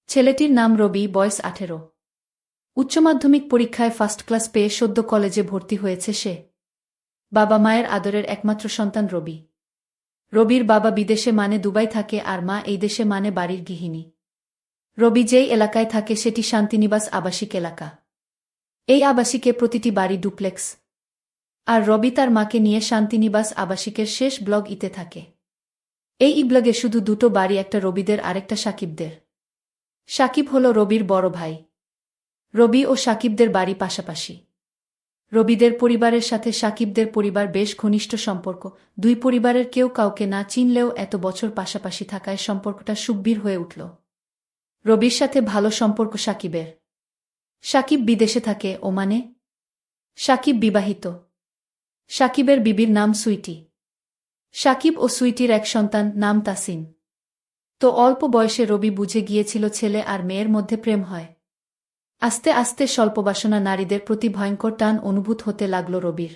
ছেলেটির নাম রবি, বয়স 18। উচ্চমাধ্যমিক পরীক্ষায় ফার্স্ট ক্লাস পেয়ে সদ্য কলেজে ভর্তি হয়েছে সে। বাবা মায়ের আদরের একমাত্র সন্তান রবি। রবির বাবা বিদেশে মানে দুবাই থাকে আর মা এই দেশে মানে বাড়ির গৃহিণী। রবি যেই এলাকায় থাকে সেটি শান্তিনিবাস আবাসিক এলাকা। এই আবাসিকে প্রতিটি বাড়ি ডুপ্লেক্স। আর রবি তার মাকে নিয়ে শান্তিনিবাস আবাসিকের শেষ ব্লক ইতে থাকে। এই ব্লগে শুধু দুটো বাড়ি, একটা রবিদের আরেকটা সাকিবদের। সাকিব হল রবির বড় ভাই। রবি ও সাকিবদের বাড়ি পাশাপাশি। রবিদের পরিবারের সাথে সাকিবদের পরিবার বেশ ঘনিষ্ঠ সম্পর্ক। দুই পরিবারের কেউ কাউকে না চিনলেও এত বছর পাশাপাশি থাকায় সম্পর্কটা সুগভীর হয়ে উঠল। রবির সাথে ভালো সম্পর্ক সাকিবের। সাকিব বিদেশে থাকে, ওমানে। সাকিব বিবাহিত। সাকিবের বিবির নাম সুইটি। সাকিব ও সুইটির এক সন্তান, নাম তাসিন। তো অল্প বয়সে রবি বুঝে গিয়েছিল ছেলে আর মেয়ের মধ্যে প্রেম হয়। আস্তে আস্তে স্বল্পবাসনা নারীদের প্রতি ভয়ঙ্কর টান অনুভূত হতে লাগল রবির।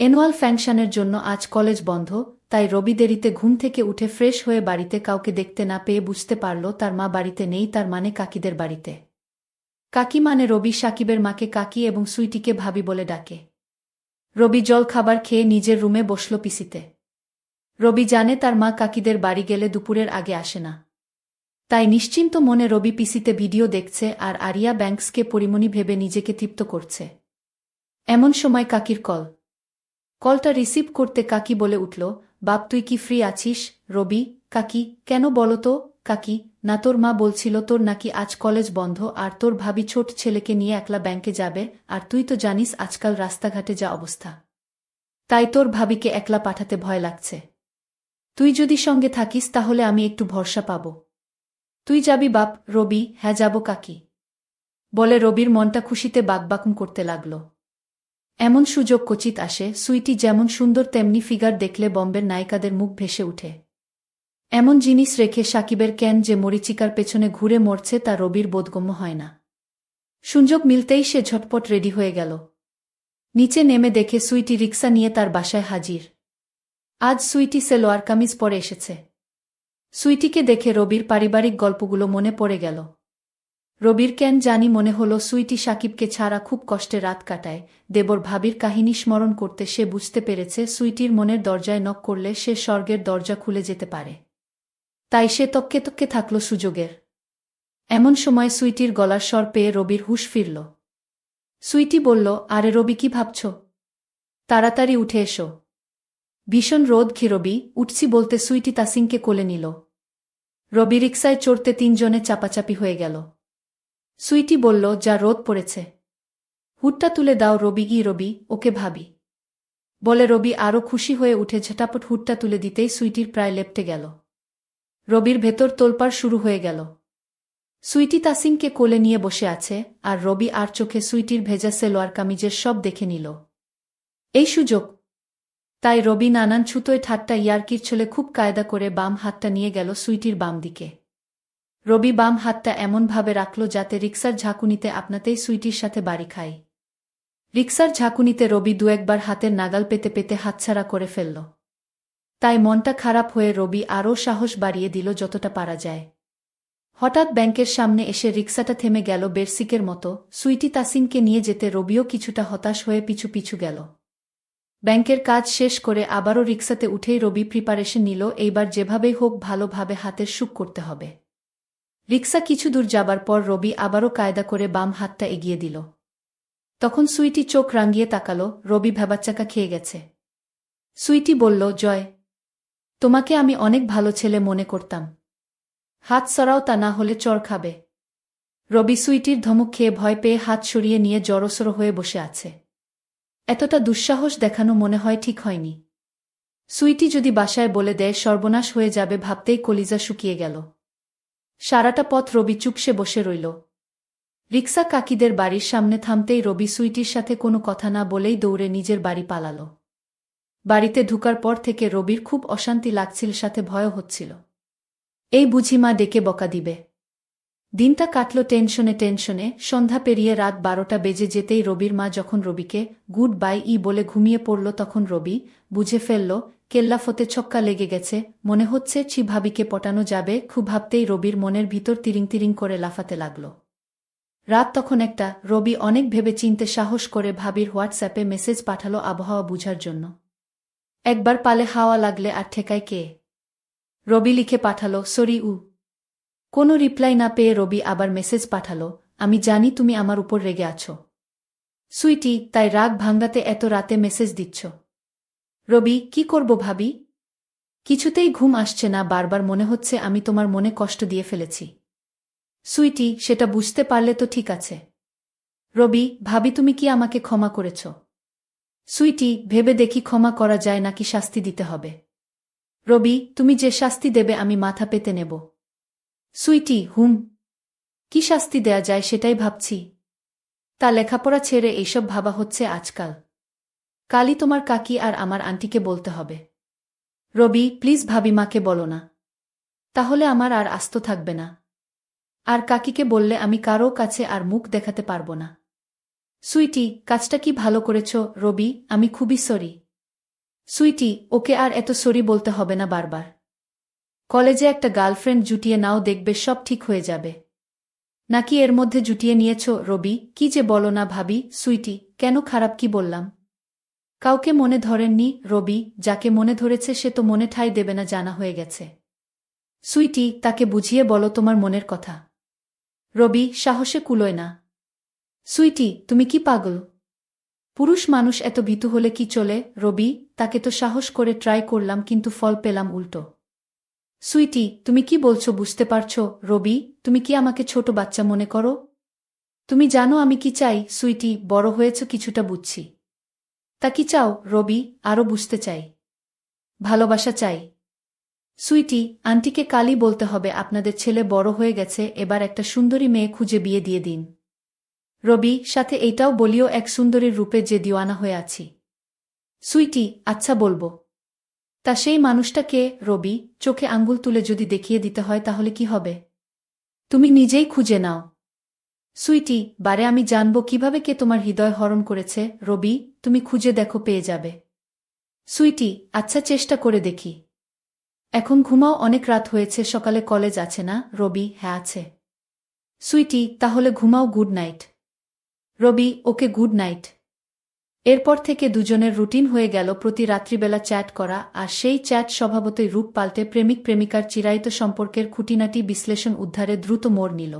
অ্যানুয়াল ফাংশনের জন্য আজ কলেজ বন্ধ, তাই রবি দেরিতে ঘুম থেকে উঠে ফ্রেশ হয়ে বাড়িতে কাউকে দেখতে না পেয়ে বুঝতে পারল তার মা বাড়িতে নেই, তার মানে কাকিদের বাড়িতে। কাকি মানে রবি সাকিবের মাকে কাকি এবং সুইটিকে ভাবি বলে ডাকে। রবি জল খাবার খেয়ে নিজের রুমে বসল পিসিতে। রবি জানে তার মা কাকিদের বাড়ি গেলে দুপুরের আগে আসে না। তাই নিশ্চিন্ত মনে রবি পিসিতে ভিডিও দেখছে আর আরিয়া ব্যাংকসকে পরিমণি ভেবে নিজেকে তৃপ্ত করছে। এমন সময় কাকির কল। কলটা রিসিভ করতে কাকি বলে উঠল, বাপ তুই কি ফ্রি আছিস? রবি, কাকি, কেন বলো তো? কাকি, না তোর মা বলছিল তোর নাকি আজ কলেজ বন্ধ আর তোর ভাবি ছোট ছেলেকে নিয়ে একলা ব্যাংকে যাবে, আর তুই তো জানিস আজকাল রাস্তাঘাটে যা অবস্থা। তাই তোর ভাবিকে একলা পাঠাতে ভয় লাগছে। তুই যদি সঙ্গে থাকিস তাহলে আমি একটু ভরসা পাব। তুই যাবি বাপ? রবি, হ্যাঁ যাব কাকি বলে রবির মনটা খুশিতে বাকবাকুম করতে লাগল। এমন সুযোগ কচিত আসে। সুইটি যেমন সুন্দর তেমনি ফিগার দেখলে বম্বের নায়িকাদের মুখ ভেসে উঠে। এমন জিনিস রেখে সাকিবের কেন যে মরিচিকার পেছনে ঘুরে মরছে তা রবির বোধগম্য হয় না। সুযোগ মিলতেই সে ঝটপট রেডি হয়ে গেল। নিচে নেমে দেখে সুইটি রিক্সা নিয়ে তার বাসায় হাজির। আজ সুইটি সেলোয়ার কামিজ পরে এসেছে। সুইটিকে দেখে রবির পারিবারিক গল্পগুলো মনে পড়ে গেল। রবির কেন জানি মনে হলো সুইটি সাকিবকে ছাড়া খুব কষ্টে রাত কাটায়। দেবর ভাবির কাহিনী স্মরণ করতে সে বুঝতে পেরেছে সুইটির মনের দরজায় নক করলে সে স্বর্গের দরজা খুলে যেতে পারে। তাই সে তক্কে তক্কে থাকল সুযোগের। এমন সময় সুইটির গলার স্বর পেয়ে রবির হুঁশ ফিরল। সুইটি বলল, আরে রবি, কি ভাবছ? তাড়াতাড়ি উঠে এসো। ভীষণ রোদ কি রবি? উঠছি বলতে সুইটি তাসিনকে কোলে নিল। রবি রিকশায় চড়তে তিনজনে চাপাচাপি হয়ে গেল। সুইটি বলল, যা রোদ পড়েছে। হুডটা তুলে দাও রবি। গি রবি, ওকে ভাবি বলে রবি আরও খুশি হয়ে উঠে ঝটাপট হুডটা তুলে দিতেই সুইটির প্রায় লেপ্টে গেল। রবির ভেতর তোলপাড় শুরু হয়ে গেল। সুইটি তাসিনকে কোলে নিয়ে বসে আছে আর রবি আর চোখে সুইটির ভেজা সেলোয়ার কামিজের সব দেখে নিল। এই সুযোগ। তাই রবি নানান ছুতোয় ঠাট্টা ইয়ার্কির ছলে খুব কায়দা করে বাম হাতটা নিয়ে গেল সুইটির বাম দিকে। রবি বাম হাতটা এমনভাবে রাখল যাতে রিক্সার ঝাঁকুনিতে আপনাতেই সুইটির সাথে বাড়ি খায়। রিক্সার ঝাঁকুনিতে রবি দু একবার হাতের নাগাল পেতে পেতে হাতছাড়া করে ফেলল। তাই মনটা খারাপ হয়ে রবি আরও সাহস বাড়িয়ে দিল যতটা পারা যায়। হঠাৎ ব্যাংকের সামনে এসে রিক্সাটা থেমে গেল বেরসিকের মতো। সুইটি তাসিনকে নিয়ে যেতে রবিও কিছুটা হতাশ হয়ে পিছু পিছু গেল। ব্যাংকের কাজ শেষ করে আবারও রিক্সাতে উঠেই রবি প্রিপারেশন নিল, এইবার যেভাবেই হোক ভালোভাবে হাতের সুখ করতে হবে। রিক্সা কিছু দূর যাবার পর রবি আবারও কায়দা করে বাম হাতটা এগিয়ে দিল। তখন সুইটি চোখ রাঙিয়ে তাকালো। রবি ভ্যাবাচ্চাকা খেয়ে গেছে। সুইটি বলল, জয়, তোমাকে আমি অনেক ভালো ছেলে মনে করতাম। হাত সরাও, তা না হলে চড় খাবে। রবি সুইটির ধমক খেয়ে ভয় পেয়ে হাত সরিয়ে নিয়ে জড়সড় হয়ে বসে আছে। এতটা দুঃসাহস দেখানো মনে হয় ঠিক হয়নি। সুইটি যদি বাসায় বলে দেয় সর্বনাশ হয়ে যাবে ভাবতেই কলিজা শুকিয়ে গেল। সারাটা পথ রবি চুপসে বসে রইল। রিক্সা কাকিদের বাড়ির সামনে থামতেই রবি সুইটির সাথে কোনো কথা না বলেই দৌড়ে নিজের বাড়ি পালাল। বাড়িতে ঢুকার পর থেকে রবির খুব অশান্তি লাগছিল, সাথে ভয়ও হচ্ছিল। এই বুঝি মা ডেকে বকা দিবে। দিনটা কাটল টেনশনে টেনশনে। সন্ধ্যা পেরিয়ে রাত 12টা বেজে যেতেই রবির মা যখন রবিকে গুড বাই বলে ঘুমিয়ে পড়ল তখন রবি বুঝে ফেলল কেল্লাফতে ছক্কা লেগে গেছে, মনে হচ্ছে ভাবিকে পটানো যাবে। খুব ভাবতেই রবির মনের ভিতর তিরিং তিরিং করে লাফাতে লাগল। রাত তখন একটা। রবি অনেক ভেবে চিনতে সাহস করে ভাবির হোয়াটসঅ্যাপে মেসেজ পাঠালো আবহাওয়া বুঝার জন্য। একবার পালে হাওয়া লাগলে আর ঠেকায় কে? রবি লিখে পাঠালো, সরি উ। কোনো রিপ্লাই না পেয়ে রবি আবার মেসেজ পাঠালো, আমি জানি তুমি আমার উপর রেগে আছো সুইটি, তাই রাগ ভাঙ্গাতে এত রাতে মেসেজ দিচ্ছ। রবি, কি করব ভাবি? কিছুতেই ঘুম আসছে না, বারবার মনে হচ্ছে আমি তোমার মনে কষ্ট দিয়ে ফেলেছি। সুইটি, সেটা বুঝতে পারলে তো ঠিক আছে। রবি, ভাবি তুমি কি আমাকে ক্ষমা করেছ? সুইটি, ভেবে দেখি ক্ষমা করা যায় নাকি শাস্তি দিতে হবে। রবি, তুমি যে শাস্তি দেবে আমি মাথা পেতে নেব। সুইটি, কি শাস্তি দেয়া যায় সেটাই ভাবছি। তা লেখাপড়া ছেড়ে এইসব ভাবা হচ্ছে আজকাল। কালই তোমার কাকি আর আমার আন্টিকে বলতে হবে। রবি, প্লিজ ভাবি মাকে বলো না, তাহলে আমার আর আস্ত থাকবে না। আর কাকিকে বললে আমি কারও কাছে আর মুখ দেখাতে পারব না। সুইটি, কাজটা কি ভালো করেছ রবি, আমি খুবই সরি। সুইটি, ওকে আর এত সরি বলতে হবে না বারবার। কলেজে একটা গার্লফ্রেন্ড জুটিয়ে নাও, দেখবে সব ঠিক হয়ে যাবে। নাকি এর মধ্যে জুটিয়ে নিয়েছ? রবি, কি যে বলো না ভাবি। সুইটি, কেন, খারাপ কি বললাম? কাউকে মনে ধরেননি রবি, যাকে মনে ধরেছে সে তো মনে ঠাঁই দেবে না, জানা হয়ে গেছে। সুইটি, তাকে বুঝিয়ে বলো তোমার মনের কথা। রবি, সাহসে কুলোয় না। সুইটি, তুমি কি পাগল? পুরুষ মানুষ এত ভীতু হলে কি চলে? রবি, তাকে তো সাহস করে ট্রাই করলাম কিন্তু ফল পেলাম উল্টো। সুইটি, তুমি কি বলছো বুঝতে পারছো? রবি, তুমি কি আমাকে ছোট বাচ্চা মনে করো? তুমি জানো আমি কি চাই? সুইটি, বড় হয়েছ কিছুটা বুঝছি। তা কি চাও? রবি, আরও বুঝতে চাই। ভালোবাসা চাই। সুইটি, আন্টিকে কালই বলতে হবে আপনাদের ছেলে বড় হয়ে গেছে, এবার একটা সুন্দরী মেয়ে খুঁজে বিয়ে দিয়ে দিন। রবি, সাথে এইটাও বলিও এক সুন্দরীর রূপে যে দিওয়ানা হয়ে আছি। সুইটি, আচ্ছা বলবো। তা সেই মানুষটা কে? রবি, চোখে আঙ্গুল তুলে যদি দেখিয়ে দিতে হয় তাহলে কি হবে? তুমি নিজেই খুঁজে নাও। সুইটি, বারে আমি জানব কিভাবে কে তোমার হৃদয় হরণ করেছে? রবি, তুমি খুঁজে দেখো, পেয়ে যাবে। সুইটি, আচ্ছা চেষ্টা করে দেখি। এখন ঘুমাও, অনেক রাত হয়েছে, সকালে কলেজ আছে না? রবি, হ্যাঁ আছে। সুইটি, তাহলে ঘুমাও, গুড নাইট। রবি, ওকে, গুড নাইট। এরপর থেকে দুজনের রুটিন হয়ে গেল প্রতি রাত্রিবেলা চ্যাট করা, আর সেই চ্যাট স্বভাবতই রূপ পাল্টে প্রেমিক প্রেমিকার চিরায়ত সম্পর্কের খুঁটিনাটি বিশ্লেষণ উদ্ধারে দ্রুত মোড় নিল।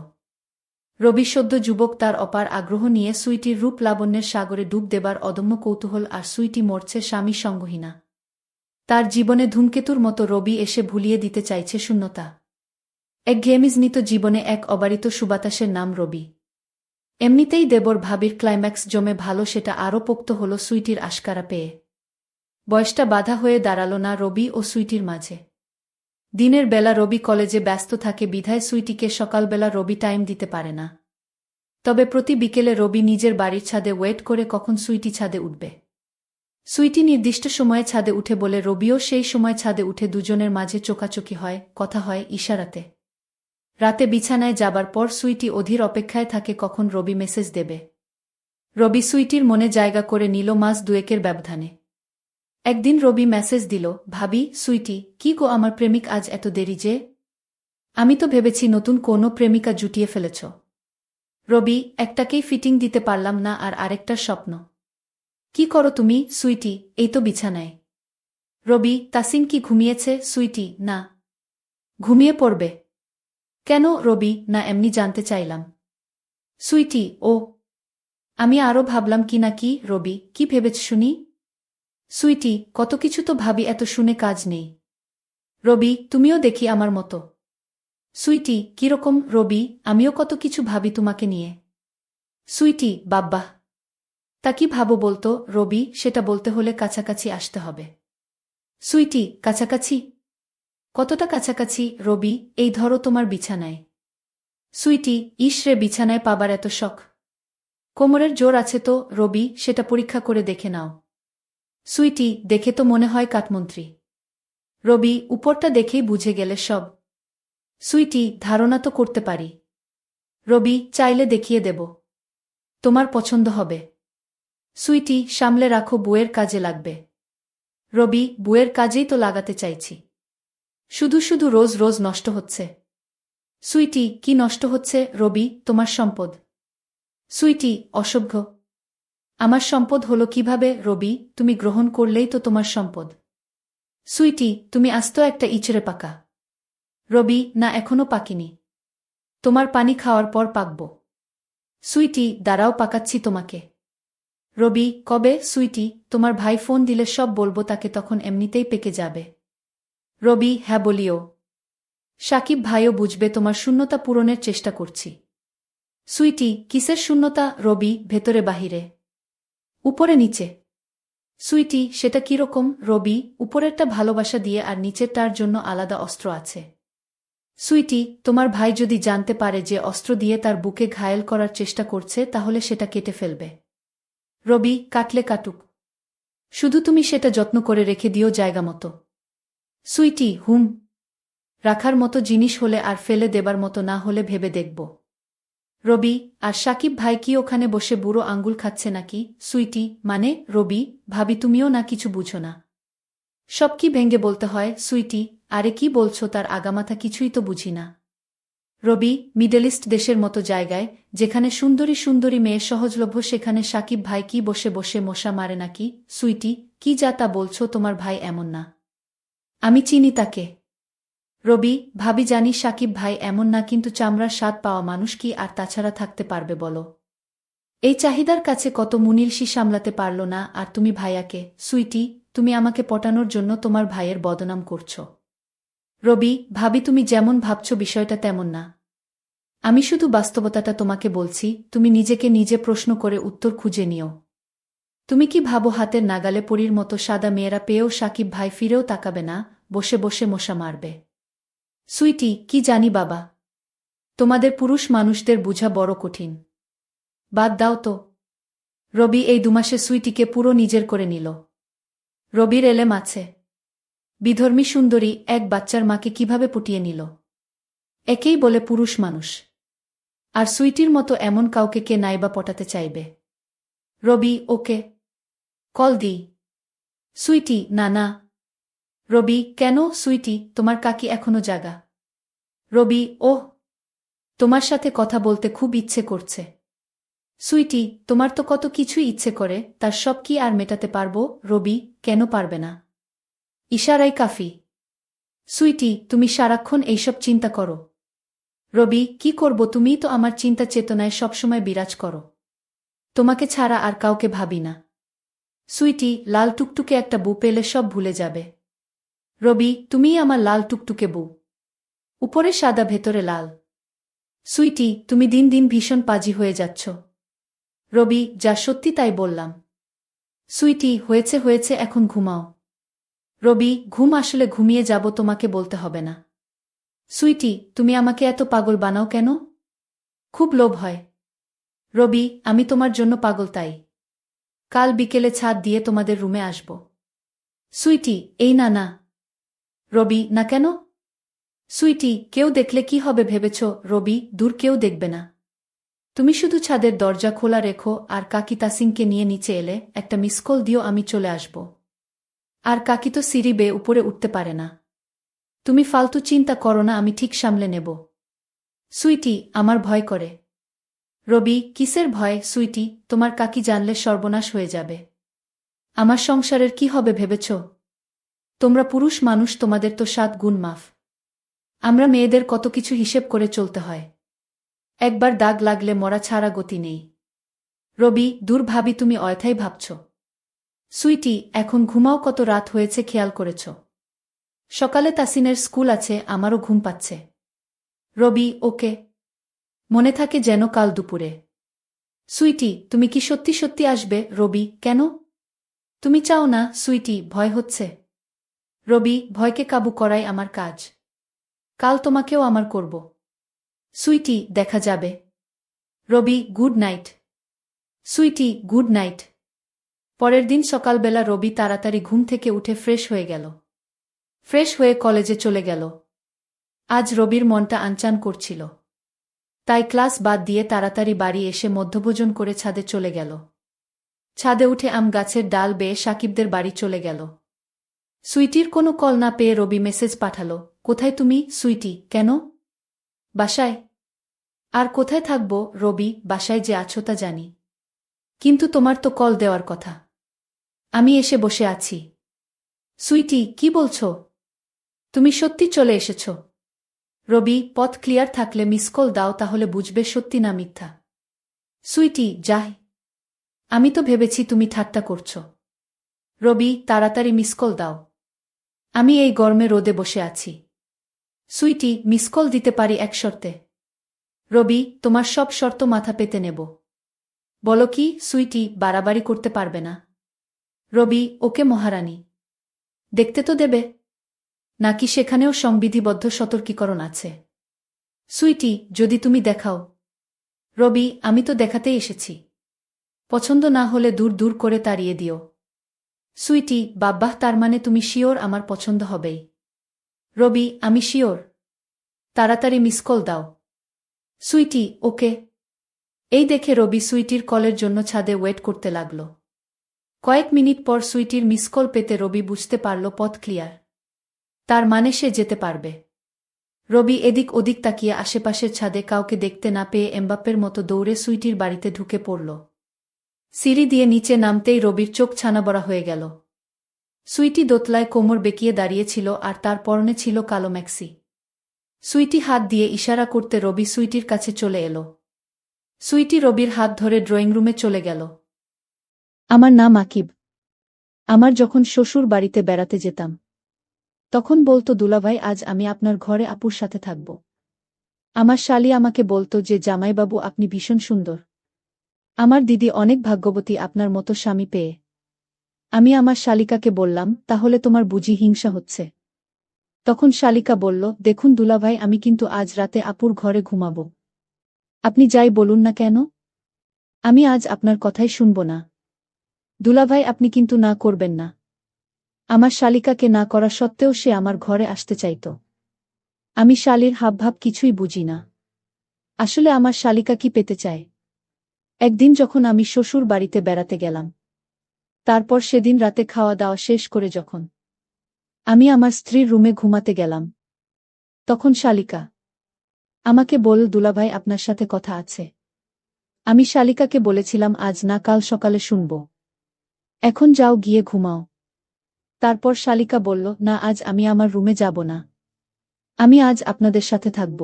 রবি সদ্য যুবক, তার অপার আগ্রহ নিয়ে সুইটির রূপ লাবণ্যের সাগরে ডুব দেবার অদম্য কৌতূহল, আর সুইটি মরছে স্বামী সঙ্গহীনা। তার জীবনে ধূমকেতুর মতো রবি এসে ভুলিয়ে দিতে চাইছে শূন্যতা। একঘেয়েমিজনিত জীবনে এক অবারিত সুবাতাসের নাম রবি। এমনিতেই দেবর ভাবির ক্লাইম্যাক্স জমে ভালো, সেটা আরও পোক্ত হল সুইটির আশকারা পেয়ে। বয়সটা বাধা হয়ে দাঁড়াল না রবি ও সুইটির মাঝে। দিনের বেলা রবি কলেজে ব্যস্ত থাকে বিধায় সুইটিকে সকালবেলা রবি টাইম দিতে পারে না। তবে প্রতি বিকেলে রবি নিজের বাড়ির ছাদে ওয়েট করে কখন সুইটি ছাদে উঠবে। সুইটি নির্দিষ্ট সময়ে ছাদে উঠে বলে রবিও সেই সময় ছাদে উঠে, দুজনের মাঝে চোখাচোখি হয়, কথা হয় ইশারাতে। রাতে বিছানায় যাবার পর সুইটি অধীর অপেক্ষায় থাকে কখন রবি মেসেজ দেবে। রবি সুইটির মনে জায়গা করে নিল মাস দুয়েকের ব্যবধানে। একদিন রবি মেসেজ দিল, ভাবি, সুইটি, কি গো আমার প্রেমিক আজ এত দেরি যে? আমি তো ভেবেছি নতুন কোনো প্রেমিকা জুটিয়ে ফেলেছ। রবি, একটাকেই ফিটিং দিতে পারলাম না, আর আরেকটার স্বপ্ন। কি করো তুমি? সুইটি, এই তো বিছানায়। রবি, তাসিন কি ঘুমিয়েছে? সুইটি, না। ঘুমিয়ে পড়বে কেন? রবি, না, এমনি জানতে চাইলাম। সুইটি, ও, আমি আরও ভাবলাম কি না কি। রবি, কি ভেবেছ শুনি? সুইটি, কত কিছু তো ভাবি, এত শুনে কাজ নেই। রবি, তুমিও দেখি আমার মতো। সুইটি, কিরকম? রবি, আমিও কত কিছু ভাবি তোমাকে নিয়ে। সুইটি, বাব্বাহ, তা কি ভাবো বলতো? রবি, সেটা বলতে হলে কাছাকাছি আসতে হবে। সুইটি, কাছাকাছি? কতটা কাছাকাছি? রবি, এই ধরো তোমার বিছানায়। সুইটি, ইসরে, বিছানায় পাবার এত শখ? কোমরের জোর আছে তো? রবি, সেটা পরীক্ষা করে দেখে নাও। সুইটি, দেখে তো মনে হয় কাঠমন্ত্রী। রবি, উপরটা দেখেই বুঝে গেলে সব। সুইটি, ধারণা তো করতে পারি। রবি, চাইলে দেখিয়ে দেব, তোমার পছন্দ হবে। সুইটি, সামলে রাখো, বউয়ের কাজে লাগবে। রবি, বুয়ের কাজেই তো লাগাতে চাইছি। শুধু শুধু রোজ রোজ নষ্ট হচ্ছে। সুইটি, কি নষ্ট হচ্ছে? রবি, তোমার সম্পদ। সুইটি, অসভ্য। আমার সম্পদ হলো কিভাবে? রবি, তুমি গ্রহণ করলেই তো তোমার সম্পদ। সুইটি, তুমি আস্ত একটা ইচড়ে পাকা। রবি, না, এখনো পাকিনি। তোমার পানি খাওয়ার পর পাকব। সুইটি, দাঁড়াও, পাকাচ্ছি তোমাকে। রবি, কবে? সুইটি, তোমার ভাই ফোন দিলে সব বলবো তাকে, তখন এমনিতেই পেকে যাবে। রবি, হ্যাঁ বলিও। সাকিব ভাইও বুঝবে তোমার শূন্যতা পূরণের চেষ্টা করছি। সুইটি, কিসের শূন্যতা? রবি, ভেতরে বাহিরে। উপরে নিচে। সুইটি, সেটা কিরকম? রবি, উপরেরটা ভালোবাসা দিয়ে আর নিচেরটার জন্য আলাদা অস্ত্র আছে। সুইটি, তোমার ভাই যদি জানতে পারে যে অস্ত্র দিয়ে তার বুকে ঘায়েল করার চেষ্টা করছে, তাহলে সেটা কেটে ফেলবে। রবি, কাটলে কাটুক। শুধু তুমি সেটা যত্ন করে রেখে দিও জায়গা মতো। সুইটি, হুম। রাখার মতো জিনিস হলে আর ফেলে দেবার মতো না হলে ভেবে দেখব। রবি, আর সাকিব ভাই কি ওখানে বসে বুড়ো আঙ্গুল খাচ্ছে নাকি? সুইটি, মানে? রবি, ভাবি তুমিও না কিছু বুঝো না। সব কি ভেঙ্গে বলতে হয়? সুইটি, আরে কি বলছো, তার আগামাথা কিছুই তো বুঝি না। রবি, মিডল ইস্ট দেশের মতো জায়গায়, যেখানে সুন্দরী সুন্দরী মেয়ে সহজলভ্য, সেখানে সাকিব ভাই কি বসে বসে মশা মারে নাকি? সুইটি, কি যা তা বলছো, তোমার ভাই এমন না। আমি চিনি তাকে। রবি, ভাবি জানি সাকিব ভাই এমন না, কিন্তু চামড়ার স্বাদ পাওয়া মানুষ কি আর তাছাড়া থাকতে পারবে বলো? এই চাহিদার কাছে কত মুনিলসি সামলাতে পারল না, আর তুমি ভাইয়াকে। সুইটি, তুমি আমাকে পটানোর জন্য তোমার ভাইয়ের বদনাম করছো। রবি, ভাবি তুমি যেমন ভাবছ বিষয়টা তেমন না। আমি শুধু বাস্তবতাটা তোমাকে বলছি, তুমি নিজেকে নিজে প্রশ্ন করে উত্তর খুঁজে নিও। তুমি কি ভাবো হাতের নাগালে পরীর মতো সাদা মেয়েরা পেয়েও সাকিব ভাই ফিরেও তাকাবে না, বসে বসে মশা মারবে? সুইটি, কি জানি বাবা। তোমাদের পুরুষ মানুষদের বুঝা বড় কঠিন। বাদ দাও তো। রবি এই দুমাসে সুইটিকে পুরো নিজের করে নিল। রবির এলেম আছে। বিধর্মী সুন্দরী এক বাচ্চার মাকে কিভাবে পটিয়ে নিল। একেই বলে পুরুষ মানুষ। আর সুইটির মতো এমন কাউকে কে নাইবা পটাতে চাইবে? রবি, ওকে কল দিই। সুইটি, না না। রবি, কেন? সুইটি, তোমার কাকি এখনো জাগা। রবি, ওহ, তোমার সাথে কথা বলতে খুব ইচ্ছে করছে। সুইটি, তোমার তো কত কিছুই ইচ্ছে করে, তার সব কি আর মেটাতে পারবো? রবি, কেন পারবে না? ইশারাই কাফি। সুইটি, তুমি সারাক্ষণ এইসব চিন্তা করো। রবি, কি করব, তুমিই তো আমার চিন্তা চেতনায় সবসময় বিরাজ করো। তোমাকে ছাড়া আর কাউকে ভাবি না। সুইটি, লাল টুকটুকে একটা বউ পেলে সব ভুলে যাবে। রবি, তুমিই আমার লাল টুকটুকে বউ। উপরে সাদা ভেতরে লাল। সুইটি, তুমি দিন দিন ভীষণ পাজি হয়ে যাচ্ছ। রবি, যা সত্যি তাই বললাম। সুইটি, হয়েছে হয়েছে, এখন ঘুমাও। রবি, ঘুম আসলে ঘুমিয়ে যাব, তোমাকে বলতে হবে না। সুইটি, তুমি আমাকে এত পাগল বানাও কেন? খুব লোভ হয়। রবি, আমি তোমার জন্য পাগল তাই। কাল বিকেলে ছাদ দিয়ে তোমাদের রুমে আসব। সুইটি, এই না না। রবি, না কেন? সুইটি, কেউ দেখলে কি হবে ভেবেছ? রবি, দূর, কেউ দেখবে না। তুমি শুধু ছাদের দরজা খোলা রেখো, আর কাকি তাসিনকে নিয়ে নিচে এলে একটা মিস কল দিও, আমি চলে আসব। আর কাকি তো সিঁড়ি বেয়ে উপরে উঠতে পারে না। তুমি ফালতু চিন্তা করো না, আমি ঠিক সামলে নেব। সুইটি, আমার ভয় করে। রবি, কিসের ভয়? সুইটি, তোমার কাকি জানলে সর্বনাশ হয়ে যাবে। আমার সংসারের কি হবে ভেবেছ? তোমরা পুরুষ মানুষ, তোমাদের তো 7 গুণ মাফ। আমরা মেয়েদের কত কিছু হিসেব করে চলতে হয়। একবার দাগ লাগলে মরা ছাড়া গতি নেই। রবি, দূর ভাবি, তুমি অয়থাই ভাবছ। সুইটি, এখন ঘুমাও, কত রাত হয়েছে খেয়াল করেছ? সকালে তাসিনের স্কুল আছে, আমারও ঘুম পাচ্ছে। রবি, ওকে। মনে থাকে যেন কাল দুপুরে। সুইটি, তুমি কি সত্যি সত্যি আসবে? রবি, কেন? তুমি চাও না? সুইটি, ভয় হচ্ছে। রবি, ভয়কে কাবু করাই আমার কাজ। কাল তোমাকেও আমার করব। সুইটি, দেখা যাবে। Robi, good night. Sweety, good night. পরের দিন সকালবেলা রবি তাড়াতাড়ি ঘুম থেকে উঠে ফ্রেশ হয়ে গেল। ফ্রেশ হয়ে কলেজে চলে গেল। আজ রবির মনটা আনচান করছিল। তাই ক্লাস বাদ দিয়ে তাড়াতাড়ি বাড়ি এসে মধ্যভোজন করে ছাদে চলে গেল। ছাদে উঠে আম গাছের ডাল বেয়ে সাকিবদের বাড়ি চলে গেল। সুইটির কোনো কল না পেয়ে রবি মেসেজ পাঠালো, কোথায় তুমি, সুইটি? কেন? বাসায়। আর কোথায় থাকব রবি, বাসায় যে আছো তা জানি। কিন্তু তোমার তো কল দেওয়ার কথা। আমি এসে বসে আছি। সুইটি, কি বলছ? তুমি সত্যি চলে এসেছ? রবি, পথ ক্লিয়ার থাকলে মিস কল দাও, তাহলে বুঝবে সত্যি না মিথ্যা। সুইটি, যাই। আমি তো ভেবেছি তুমি ঠাট্টা করছ। রবি, তাড়াতাড়ি মিস কল দাও। আমি এই গরমে রোদে বসে আছি। সুইটি, মিস কল দিতে পারি এক শর্তে। রবি, তোমার সব শর্ত মাথা পেতে নেব। বলো কি সুইটি, বাড়াবাড়ি করতে পারবে না? রবি, ওকে মহারানী। দেখতে তো দেবে। নাকি সেখানেও সংবিধিবদ্ধ সতর্কীকরণ আছে? সুইটি, যদি তুমি দেখাও। রবি, আমি তো দেখাতেই এসেছি। পছন্দ না হলে দূর দূর করে তাড়িয়ে দিও। সুইটি, বাব্বাহ, তার মানে তুমি শিওর আমার পছন্দ হবেই? রবি, আমি শিওর। তাড়াতাড়ি মিস কল দাও। সুইটি, ওকে। এই দেখে রবি সুইটির কলের জন্য ছাদে ওয়েট করতে লাগল। কয়েক মিনিট পর সুইটির মিস কল পেতে রবি বুঝতে পারল পথ ক্লিয়ার। তার মানে সে যেতে পারবে। রবি এদিক ওদিক তাকিয়ে আশেপাশের ছাদে কাউকে দেখতে না পেয়ে এমবাপ্পের মতো দৌড়ে সুইটির বাড়িতে ঢুকে পড়ল। সিঁড়ি দিয়ে নিচে নামতেই রবির চোখ ছানাবড়া হয়ে গেল। সুইটি দোতলায় কোমর বেঁকিয়ে দাঁড়িয়েছিল আর তার পরনে ছিল কালো ম্যাক্সি। সুইটি হাত দিয়ে ইশারা করতে রবি সুইটির কাছে চলে এল। সুইটি রবির হাত ধরে ড্রয়িং রুমে চলে গেল। আমার নাম আকিব। আমার যখন শ্বশুর বাড়িতে বেড়াতে যেতাম তখন বলতো, দুলাভাই, আজ আমি আপনার ঘরে আপুর সাথে থাকব। আমার শালি আমাকে বলতো যে, জামাইবাবু, আপনি ভীষণ সুন্দর। আমার দিদি অনেক ভাগ্যবতী আপনার মতো স্বামী পেয়ে। আমি আমার শালিকাকে বললাম, তাহলে তোমার বুঝি হিংসা হচ্ছে? তখন শালিকা বলল, দেখুন দুলাভাই, আমি কিন্তু আজ রাতে আপুর ঘরে ঘুমাব। আপনি যাই বলুন না কেন, আমি আজ আপনার কথাই শুনব না। দুলাভাই, আপনি কিন্তু না করবেন না। আমার শালিকাকে না করা সত্ত্বেও সে আমার ঘরে আসতে চাইত। আমি শালির হাবভাব কিছুই বুঝি না। আসলে আমার শালিকা কি পেতে চায়? একদিন যখন আমি শ্বশুর বাড়িতে বেড়াতে গেলাম, তারপর সেদিন রাতে খাওয়া দাওয়া শেষ করে যখন আমি আমার স্ত্রীর রুমে ঘুমাতে গেলাম, তখন শালিকা আমাকে বলল, দুলাভাই, আপনার সাথে কথা আছে। আমি শালিকাকে বলেছিলাম, আজ না, কাল সকালে শুনব। এখন যাও, গিয়ে ঘুমাও। তারপর শালিকা বলল, না, আজ আমি আমার রুমে যাব না। আমি আজ আপনাদের সাথে থাকব।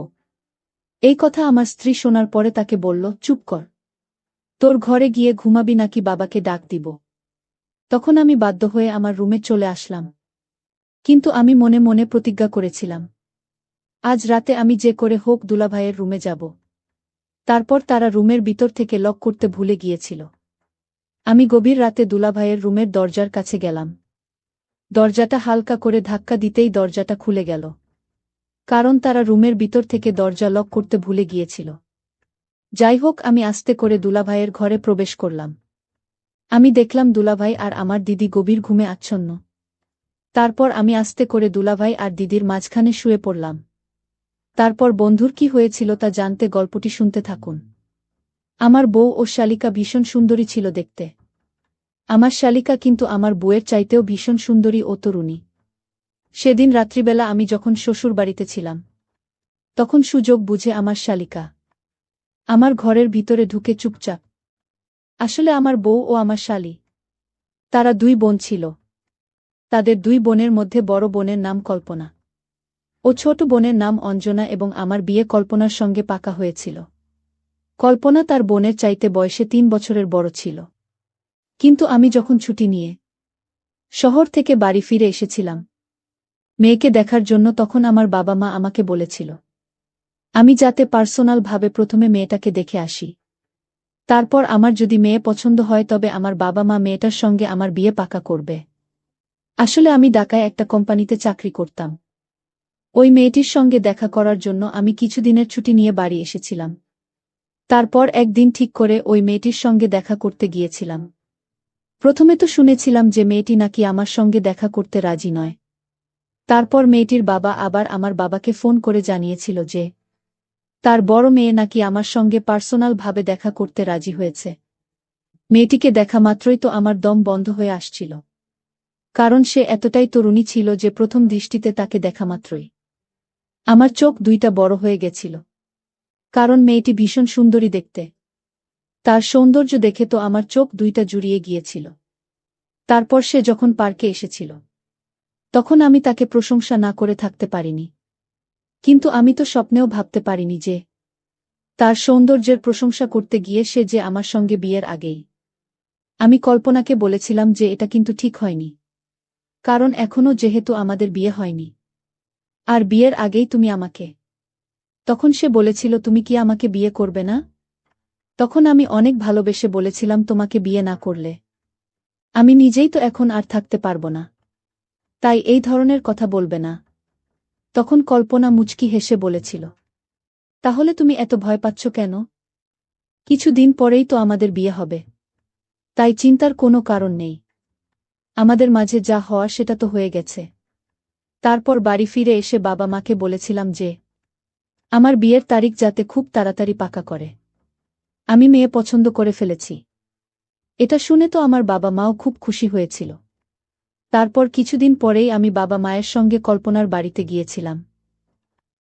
এই কথা আমার স্ত্রী শোনার পরে তাকে বলল, চুপ কর। তোর ঘরে গিয়ে ঘুমাবি নাকি বাবাকে ডাক দিব? তখন আমি বাধ্য হয়ে আমার রুমে চলে আসলাম। কিন্তু আমি মনে মনে প্রতিজ্ঞা করেছিলাম, আজ রাতে আমি যে করে হোক দুলাভাইয়ের রুমে যাব। তারপর তারা রুমের ভিতর থেকে লক করতে ভুলে গিয়েছিল। আমি গভীর রাতে দুলাভাইয়ের রুমের দরজার কাছে গেলাম। দরজাটা হালকা করে ধাক্কা দিতেই দরজাটা খুলে গেল। কারণ তারা রুমের ভিতর থেকে দরজা লক করতে ভুলে গিয়েছিল। যাই হোক, আমি আস্তে করে দুলাভাইয়ের ঘরে প্রবেশ করলাম। আমি দেখলাম দুলাভাই আর আমার দিদি গভীর ঘুমে আচ্ছন্ন। তারপর আমি আস্তে করে দুলাভাই আর দিদির মাঝখানে শুয়ে পড়লাম। তারপর বন্ধুর কি হয়েছিল তা জানতে গল্পটি শুনতে থাকুন। আমার বউ ও শালিকা ভীষণ সুন্দরী ছিল দেখতে। আমার শালিকা কিন্তু আমার বউয়ের চাইতেও ভীষণ সুন্দরী ও তরুণী। সেদিন রাত্রিবেলা আমি যখন শ্বশুর বাড়িতে ছিলাম, তখন সুযোগ বুঝে আমার শালিকা আমার ঘরের ভিতরে ঢুকে চুপচাপ। আসলে আমার বউ ও আমার শালি, তারা দুই বোন ছিল। তাদের দুই বোনের মধ্যে বড় বোনের নাম কল্পনা ও ছোট বোনের নাম অঞ্জনা, এবং আমার বিয়ে কল্পনার সঙ্গে পাকা হয়েছিল। কল্পনা তার বোনের চাইতে বয়সে 3 বছরের বড় ছিল। কিন্তু আমি যখন ছুটি নিয়ে শহর থেকে বাড়ি ফিরে এসেছিলাম মেয়েকে দেখার জন্য, তখন আমার বাবা মা আমাকে বলেছিল আমি যাতে পার্সোনালভাবে প্রথমে মেয়েটাকে দেখে আসি। তারপর আমার যদি মেয়ে পছন্দ হয় তবে আমার বাবা মা মেয়েটার সঙ্গে আমার বিয়ে পাকা করবে। আসলে আমি ঢাকায় একটা কোম্পানিতে চাকরি করতাম। ওই মেয়েটির সঙ্গে দেখা করার জন্য আমি কিছুদিনের ছুটি নিয়ে বাড়ি এসেছিলাম। তারপর একদিন ঠিক করে ওই মেয়েটির সঙ্গে দেখা করতে গিয়েছিলাম। প্রথমে তো শুনেছিলাম যে মেয়েটি নাকি আমার সঙ্গে দেখা করতে রাজি নয়। তারপর মেয়েটির বাবা আবার আমার বাবাকে ফোন করে জানিয়েছিল যে তার বড় মেয়ে নাকি আমার সঙ্গে পার্সোনালভাবে দেখা করতে রাজি হয়েছে। মেয়েটিকে দেখা মাত্রই তো আমার দম বন্ধ হয়ে আসছিল। কারণ সে এতটাই তরুণী ছিল যে প্রথম দৃষ্টিতে তাকে দেখা মাত্রই আমার চোখ দুইটা বড় হয়ে গেছিল। কারণ মেয়েটি ভীষণ সুন্দরী দেখতে। তার সৌন্দর্য দেখে তো আমার চোখ দুইটা জুড়িয়ে গিয়েছিল। তারপর সে যখন পার্কে এসেছিল, তখন আমি তাকে প্রশংসা না করে থাকতে পারিনি। কিন্তু আমি তো স্বপ্নেও ভাবতে পারিনি যে তার সৌন্দর্যের প্রশংসা করতে গিয়ে সে যে আমার সঙ্গে বিয়ের আগেই। আমি কল্পনাকে বলেছিলাম যে এটা কিন্তু ঠিক হয়নি, কারণ এখনও যেহেতু আমাদের বিয়ে হয়নি, আর বিয়ের আগেই তুমি আমাকে। তখন সে বলেছিল, তুমি কি আমাকে বিয়ে করবে না? তখন আমি অনেক ভালোবেসে বলেছিলাম, তোমাকে বিয়ে না করলে আমি নিজেই তো এখন আর থাকতে পারব না, তাই এই ধরনের কথা বলবে না। তখন কল্পনা মুচকি হেসে বলেছিল, তাহলে তুমি এত ভয় পাচ্ছ কেন? কিছুদিন পরেই তো আমাদের বিয়ে হবে, তাই চিন্তার কোনো কারণ নেই। আমাদের মাঝে যা হওয়া সেটা তো হয়ে গেছে। তারপর বাড়ি ফিরে এসে বাবা মাকে বলেছিলাম যে আমার বিয়ের তারিখ যাতে খুব তাড়াতাড়ি পাকা করে। আমি মেয়ে পছন্দ করে ফেলেছি। এটা শুনে তো আমার বাবা মাও খুব খুশি হয়েছিল। তারপর কিছুদিন পরেই আমি বাবা মায়ের সঙ্গে কল্পনার বাড়িতে গিয়েছিলাম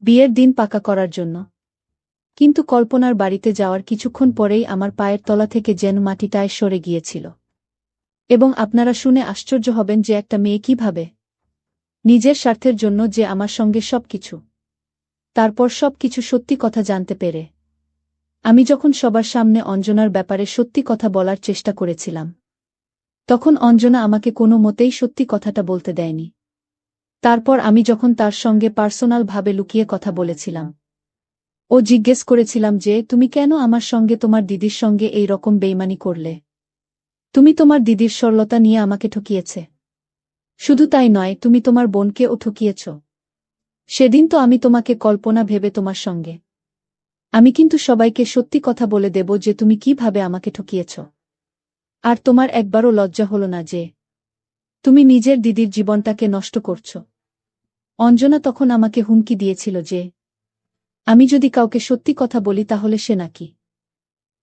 বিয়ের দিন পাকা করার জন্য। কিন্তু কল্পনার বাড়িতে যাওয়ার কিছুক্ষণ পরেই আমার পায়ের তলা থেকে যেন মাটিটায় সরে গিয়েছিল। এবং আপনারা শুনে আশ্চর্য হবেন যে একটা মেয়ে কিভাবে নিজের স্বার্থের জন্য যে আমার সঙ্গে সবকিছু, তারপর সবকিছু সত্যি কথা জানতে পেরে আমি যখন সবার সামনে অঞ্জনার ব্যাপারে সত্যি কথা বলার চেষ্টা করেছিলাম, তখন অঞ্জনা আমাকে কোনো মতেই সত্যি কথাটা বলতে দেয়নি। তারপর আমি যখন তার সঙ্গে পার্সোনাল ভাবে লুকিয়ে কথা বলেছিলাম, ও জিজ্ঞেস করেছিলাম যে তুমি কেন আমার সঙ্গে তোমার দিদির সঙ্গে এই রকম বেইমানি করলে? তুমি তোমার দিদির সরলতা নিয়ে আমাকে ঠকিয়েছে। শুধু তাই নয়, তুমি তোমার বোনকেও ঠকিয়েছ। সেদিন তো আমি তোমাকে কল্পনা ভেবে তোমার সঙ্গে। আমি কিন্তু সবাইকে সত্যি কথা বলে দেব যে তুমি কিভাবে আমাকে ঠকিয়েছ। আর তোমার একবারও লজ্জা হলো না যে তুমি নিজের দিদির জীবনটাকে নষ্ট করছ? অঞ্জনা তখন আমাকে হুমকি দিয়েছিল যে আমি যদি কাউকে সত্যি কথা বলি তাহলে সে নাকি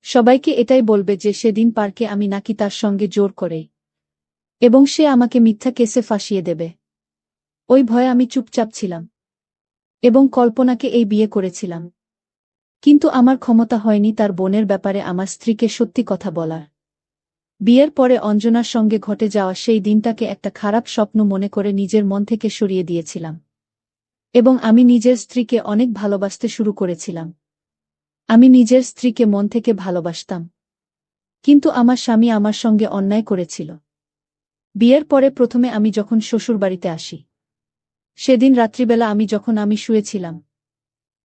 সবাইকে এটাই বলবে যে সেদিন পার্কে আমি নাকি তার সঙ্গে জোর করেই, এবং সে আমাকে মিথ্যা কেসে ফাঁসিয়ে দেবে। ওই ভয়ে আমি চুপচাপ ছিলাম এবং কল্পনাকে এই বিয়ে করেছিলাম। কিন্তু আমার ক্ষমতা হয়নি তার বোনের ব্যাপারে আমার স্ত্রীকে সত্যি কথা বলার। বিয়ের পরে অঞ্জনার সঙ্গে ঘটে যাওয়া সেই দিনটাকে একটা খারাপ স্বপ্ন মনে করে নিজের মন থেকে সরিয়ে দিয়েছিলাম। এবং আমি নিজের স্ত্রীকে অনেক ভালোবাসতে শুরু করেছিলাম। আমি নিজের স্ত্রীকে মন থেকে ভালোবাসতাম। কিন্তু আমার স্বামী আমার সঙ্গে অন্যায় করেছিল। বিয়ের পরে প্রথমে আমি যখন শ্বশুরবাড়িতে আসি, সেদিন রাত্রিবেলা আমি শুয়েছিলাম,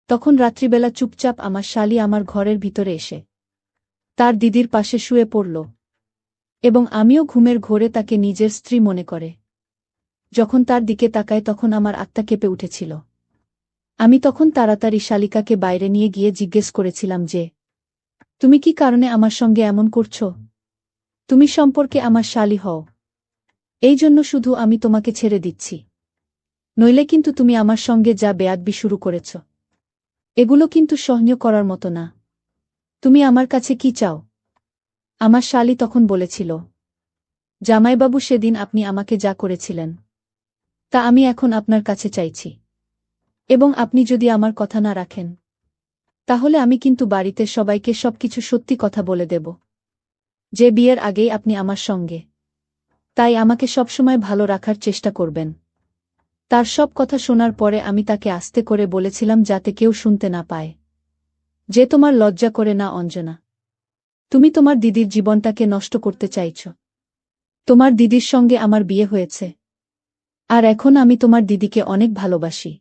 তখন রাত্রিবেলা চুপচাপ আমার শালী আমার ঘরের ভিতরে এসে তার দিদির পাশে শুয়ে পড়ল, এবং আমিও ঘুমের ঘোরে তাকে নিজের স্ত্রী মনে করে যখন তার দিকে তাকায় তখন আমার আত্মা কেঁপে উঠেছিল। আমি তখন তাড়াতাড়ি শালিকাকে বাইরে নিয়ে গিয়ে জিজ্ঞেস করেছিলাম যে তুমি কি কারণে আমার সঙ্গে এমন করছ? তুমি সম্পর্কে আমার শালী হও, এই জন্য শুধু আমি তোমাকে ছেড়ে দিচ্ছি, নইলে কিন্তু তুমি আমার সঙ্গে যা বেয়াদবি শুরু করেছ এগুলো কিন্তু সহ্য করার মতো না। তুমি আমার কাছে কি চাও? আমার শালী তখন বলেছিল, জামাইবাবু সেদিন আপনি আমাকে যা করেছিলেন তা আমি এখন আপনার কাছে চাইছি, এবং আপনি যদি আমার কথা না রাখেন তাহলে আমি কিন্তু বাড়িতে সবাইকে সবকিছু সত্যি কথা বলে দেব যে বিয়ের আগেই আপনি আমার সঙ্গে। তাই আমাকে সবসময় ভালো রাখার চেষ্টা করবেন। তার সব কথা শোনার পরে আমি তাকে আস্তে করে বলেছিলাম যাতে কেউ শুনতে না পায় যে তোমার লজ্জা করে না অঞ্জনা? তুমি তোমার দিদির জীবনটাকে নষ্ট করতে চাইছ। তোমার দিদির সঙ্গে আমার বিয়ে হয়েছে, আর এখন আমি তোমার দিদিকে অনেক ভালোবাসি।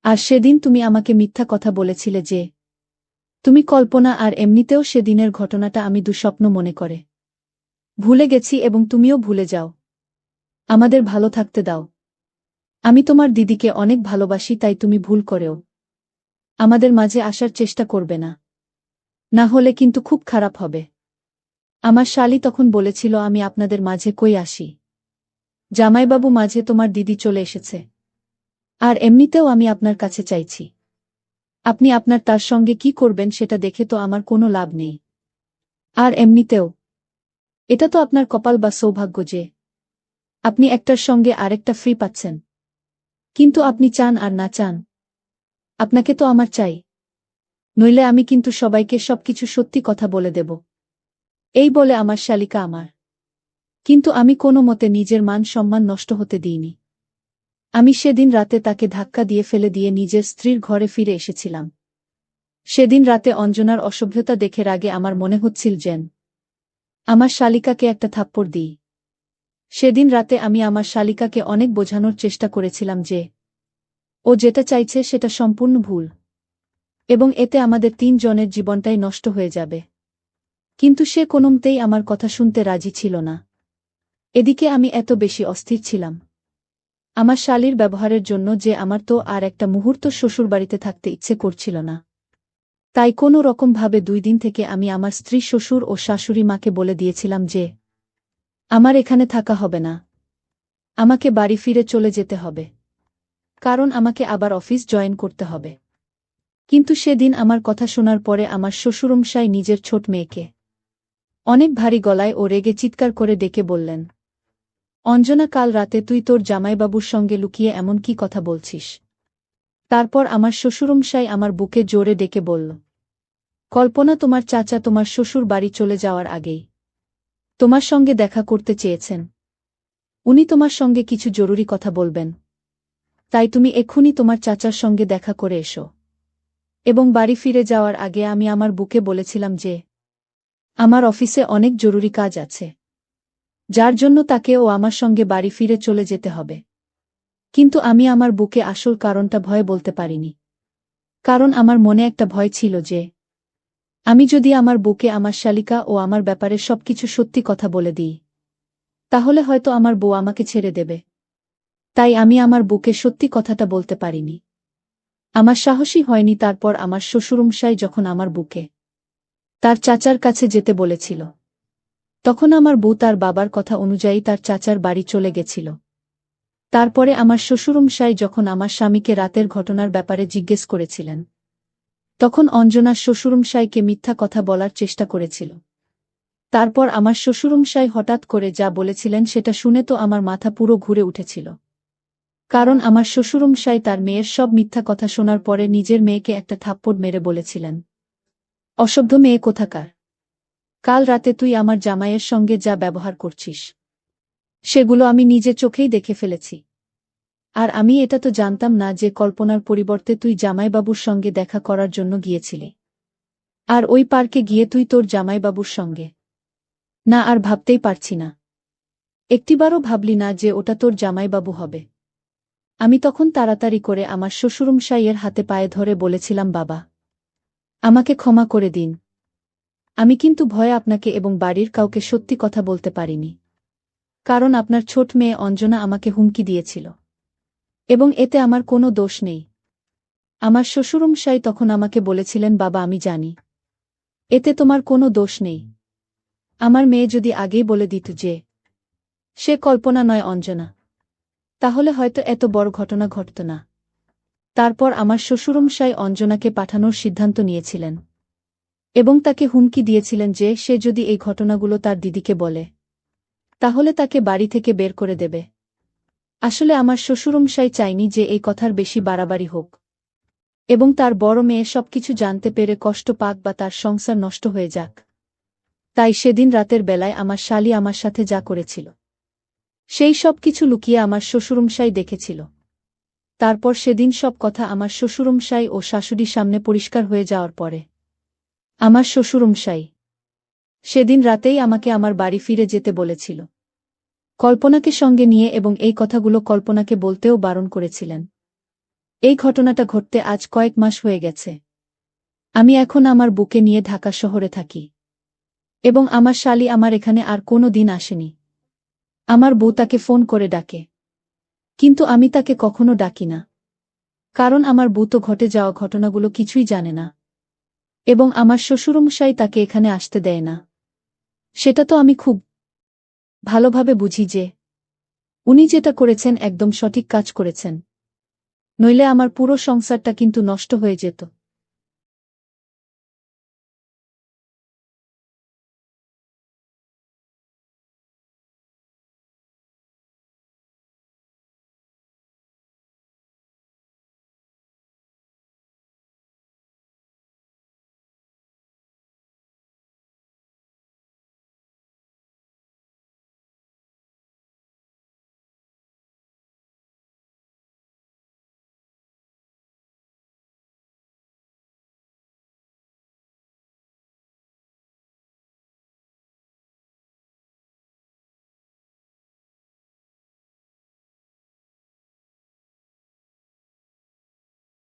আর সেদিন তুমি আমাকে মিথ্যা কথা বলেছিলে যে তুমি কল্পনা, আর এমনিতেও সেদিনের ঘটনাটা আমি দুঃস্বপ্ন মনে করে ভুলে গেছি, এবং তুমিও ভুলে যাও। আমাদের ভালো থাকতে দাও। আমি তোমার দিদিকে অনেক ভালোবাসি, তাই তুমি ভুল করেও আমাদের মাঝে আসার চেষ্টা করবে না, না হলে কিন্তু খুব খারাপ হবে। আমার শালী তখন বলেছিল, আমি আপনাদের মাঝে কই আসি? জামাইবাবু মাঝে তোমার দিদি চলে এসেছে, আর এমনিতেও আমি আপনার কাছে চাইছি। আপনি আপনার তার সঙ্গে কি করবেন সেটা দেখে তো আমার কোনো লাভ নেই। আর এমনিতেও এটা তো আপনার কপাল বা সৌভাগ্য যে আপনি একটার সঙ্গে আরেকটা ফ্রি পাচ্ছেন। কিন্তু আপনি চান আর না চান, আপনাকে তো আমার চাই। নইলে আমি কিন্তু সবাইকে সবকিছু সত্যি কথা বলে দেব। এই বলে আমার শালিকা আমার। কিন্তু আমি কোনো মতে নিজের মান সম্মান নষ্ট হতে দিইনি। আমি সেদিন রাতে তাকে ধাক্কা দিয়ে ফেলে দিয়ে নিজের স্ত্রীর ঘরে ফিরে এসেছিলাম। সেদিন রাতে অঞ্জনার অসভ্যতা দেখে রাগে আমার মনে হচ্ছিল যেন আমার শালিকাকে একটা থাপ্পড় দিই। সেদিন রাতে আমি আমার শালিকাকে অনেক বোঝানোর চেষ্টা করেছিলাম যে ও যেটা চাইছে সেটা সম্পূর্ণ ভুল, এবং এতে আমাদের ৩ জনের জীবনটাই নষ্ট হয়ে যাবে। কিন্তু সে কোনোমতেই আমার কথা শুনতে রাজি ছিল না। এদিকে আমি এত বেশি অস্থির ছিলাম আমার শালীর ব্যবহারের জন্য যে আমার তো আর একটা মুহূর্ত শ্বশুরবাড়িতে থাকতে ইচ্ছে করছিল না। তাই কোনো রকমভাবে ২ দিন থেকে আমি আমার স্ত্রী, শ্বশুর ও শাশুড়ি মাকে বলে দিয়েছিলাম যে আমার এখানে থাকা হবে না, আমাকে বাড়ি ফিরে চলে যেতে হবে, কারণ আমাকে আবার অফিস জয়েন করতে হবে। কিন্তু সেদিন আমার কথা শোনার পরে আমার শ্বশুরমশাই নিজের ছোট মেয়েকে অনেক ভারী গলায় ও রেগে চিৎকার করে ডেকে বললেন, অঞ্জনা, কাল রাতে তুই তোর জামাইবাবুর সঙ্গে লুকিয়ে এমন কি কথা বলছিস? তারপর আমার শ্বশুরমশাই আমার বুকে জোরে ডেকে বলল, কল্পনা, তোমার চাচা তোমার শ্বশুর বাড়ি চলে যাওয়ার আগেই তোমার সঙ্গে দেখা করতে চেয়েছেন। উনি তোমার সঙ্গে কিছু জরুরি কথা বলবেন। তাই তুমি এক্ষুনি তোমার চাচার সঙ্গে দেখা করে এসো। এবং বাড়ি ফিরে যাওয়ার আগে আমি আমার বুকে বলেছিলাম যে আমার অফিসে অনেক জরুরি কাজ আছে, যার জন্য তাকে ও আমার সঙ্গে বাড়ি ফিরে চলে যেতে হবে। কিন্তু আমি আমার বুকে আসল কারণটা ভয়ে বলতে পারিনি। কারণ আমার মনে একটা ভয় ছিল যে আমি যদি আমার বুকে আমার শালিকা ও আমার ব্যাপারে সবকিছু সত্যি কথা বলে দিই, তাহলে হয়তো আমার বউ আমাকে ছেড়ে দেবে। তাই আমি আমার বুকে সত্যি কথাটা বলতে পারিনি। আমার সাহসই হয়নি। তারপর আমার শ্বশুরমশাই যখন আমার বুকে তার চাচার কাছে যেতে বলেছিল, তখন আমার বউ তার বাবার কথা অনুযায়ী তার চাচার বাড়ি চলে গেছিল। তারপরে আমার শ্বশুরমশাই যখন আমার স্বামীকে রাতের ঘটনার ব্যাপারে জিজ্ঞেস করেছিলেন, তখন অঞ্জনার শ্বশুরমশাইকে মিথ্যা কথা বলার চেষ্টা করেছিল। তারপর আমার শ্বশুরমশাই হঠাৎ করে যা বলেছিলেন সেটা শুনে তো আমার মাথা পুরো ঘুরে উঠেছিল। কারণ আমার শ্বশুরমশাই তার মেয়ের সব মিথ্যা কথা শোনার পরে নিজের মেয়েকে একটা থাপ্পড় মেরে বলেছিলেন, অসভ্য মেয়ে কোথাকার, কাল রাতে তুই আমার জামাইয়ের সঙ্গে যা ব্যবহার করছিস সেগুলো আমি নিজে চোখেই দেখে ফেলেছি। আর আমি এটা তো জানতাম না যে কল্পনার পরিবর্তে তুই জামাইবাবুর সঙ্গে দেখা করার জন্য গিয়েছিলি। আর ওই পার্কে গিয়ে তুই তোর জামাইবাবুর সঙ্গে, না, আর ভাবতেই পারছি না। একটিবারও ভাবলি না যে ওটা তোর জামাইবাবু হবে? আমি তখন তাড়াতাড়ি করে আমার শ্বশুরমশাইয়ের হাতে পায়ে ধরে বলেছিলাম, বাবা, আমাকে ক্ষমা করে দিন। আমি কিন্তু ভয়ে আপনাকে এবং বাড়ির কাউকে সত্যি কথা বলতে পারিনি। কারণ আপনার ছোট মেয়ে অঞ্জনা আমাকে হুমকি দিয়েছিল, এবং এতে আমার কোনো দোষ নেই। আমার শ্বশুরমশাই তখন আমাকে বলেছিলেন, বাবা, আমি জানি এতে তোমার কোনো দোষ নেই। আমার মেয়ে যদি আগেই বলে দিত যে সে কল্পনা নয় অঞ্জনা, তাহলে হয়তো এত বড় ঘটনা ঘটত না। তারপর আমার শ্বশুরমশাই অঞ্জনাকে পাঠানোর সিদ্ধান্ত নিয়েছিলেন, এবং তাকে হুমকি দিয়েছিলেন যে সে যদি এই ঘটনাগুলো তার দিদিকে বলে, তাহলে তাকে বাড়ি থেকে বের করে দেবে। আসলে আমার শ্বশুরমশাই চায়নি যে এই কথার বেশি বাড়াবাড়ি হোক, এবং তার বড় মেয়ে সবকিছু জানতে পেরে কষ্ট পাক বা তার সংসার নষ্ট হয়ে যাক। তাই সেদিন রাতের বেলায় আমার শালী আমার সাথে যা করেছিল সেই সব কিছু লুকিয়ে আমার শ্বশুরমশাই দেখেছিল। তারপর সেদিন সব কথা আমার শ্বশুরমশাই ও শাশুড়ির সামনে পরিষ্কার হয়ে যাওয়ার পরে আমার শ্বশুরমশাই সেদিন রাতেই আমাকে আমার বাড়ি ফিরে যেতে বলেছিল, কল্পনাকে সঙ্গে নিয়ে, এবং এই কথাগুলো কল্পনাকে বলতেও বারণ করেছিলেন। এই ঘটনাটা ঘটতে আজ কয়েক মাস হয়ে গেছে। আমি এখন আমার বুকে নিয়ে ঢাকা শহরে থাকি, এবং আমার শালী আমার এখানে আর কোনো দিন আসেনি। আমার বউ তাকে ফোন করে ডাকে, কিন্তু আমি তাকে কখনো ডাকি না। কারণ আমার বউ তো ঘটে যাওয়া ঘটনাগুলো কিছুই জানে না, এবং আমার শ্বশুরমশাই তাকে এখানে আসতে দেয় না। সেটা তো আমি খুব ভালোভাবে বুঝি যে উনি যেটা করেছেন একদম সঠিক কাজ করেছেন, নইলে আমার পুরো সংসারটা কিন্তু নষ্ট হয়ে যেত।